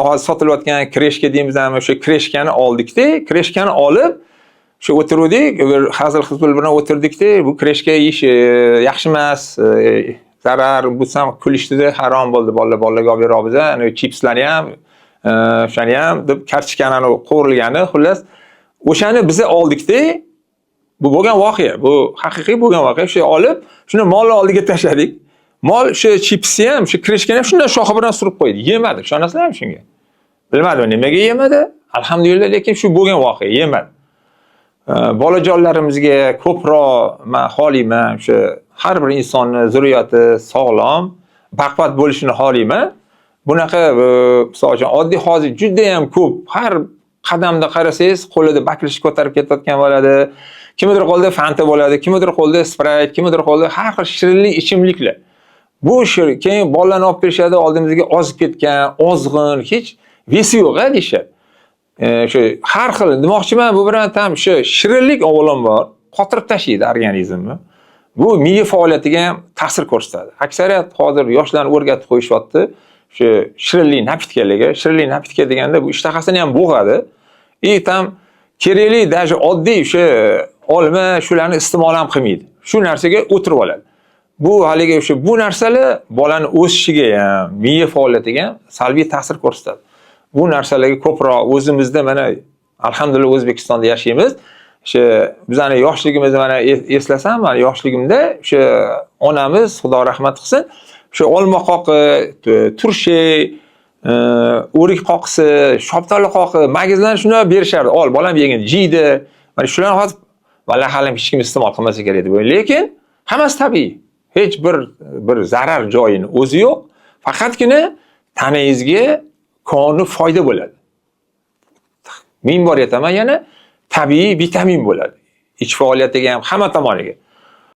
hozir sotilayotgan kreshka deymizmi, o'sha kreshkani oldikda, kreshkani olib shu o'tirdik, hazil hizbul bilan o'tirdikda, bu kreshka yeyish yaxshi emas, zarar, bu ham kulishdi, harom bo'ldi, bolalarga olib beramiz, ana chipslarni ham, o'shani ham deb kartochkani qo'rilgani, xullas, o'shani biz oldikda, bu bo'lgan voqea, bu haqiqiy bo'lgan voqea. Shu olib, shuni molni oldiga tashladik. Mol shu chipsni ham, shu kreshkani ham shunday shoxi bilan surib qo'ydi. Yemadi. Ishonasizlarmi shunga? Bilmadim nimaga yemadi. Alhamdulillah, lekin shu bo'lgan voqea, yemadi. Bolajonlarimizga ko'proq men xohlayman, shu har bir insonning zurriyati sog'lom, baquvvat bo'lishini xohlayman. Bunaqa, masalan, oddiy hozir juda ham ko'p, har qadamda qarasangiz, qo'lida baklish ko'tarib ketayotgan bo'ladi. Kimdir qo'lida Fanta bo'ladi, kimdir qo'lida Sprite, kimdir qo'lida har xil shirinlik ichimliklar. Bu keyin bolalarni olib berishadi, oldimizga ozib ketgan, ozg'in, hech vesi yo'q-a deyshadi. Shu har xil demoqchiman, bu bilan ham shu shirinlik avvalambor qotirib tashlaydi organizmni. Bu miya faoliyatiga ham ta'sir ko'rsatadi. Aksariyat hozir yoshlarni o'rgatib qo'yishyapti. Shu shirinlik napitklarga, shirinlik napitka deganda bu ishtahasini ham bo'g'adi. Tam kerakli, даже oddiy shu olma shularni iste'mol ham qilmaydi. Shu narsaga o'tirib oladi. Bu haligi o'sha bu narsalar bolaning o'sishiga ham, miya faoliyatiga ham salbiy ta'sir ko'rsatadi. Bu narsalarga ko'proq o'zimizda mana alhamdulillah O'zbekistonda yashaymiz. O'sha bizning yoshligimizni mana eslasam, men yoshligimda o'sha onamiz, Xudo rahmat qilsin, o'sha olma qoqi, turshi, o'rik qoqisi, shoptali qoqi, magizlarni shuni berishardi. Ol, bolam yegin, jiydi. Mana shularni hozir vallahi hali hech kim iste'mol qilmasa kerak deb o'ylayman. Lekin hammasi tabiiy. Hech bir zarar joyini o'zi yo'q. Faqatgina tanangizga koni foyda bo'ladi. Men bor aytaman, yana tabiiy vitamin bo'ladi. Ich faoliyatiga ham hamma tomoniga.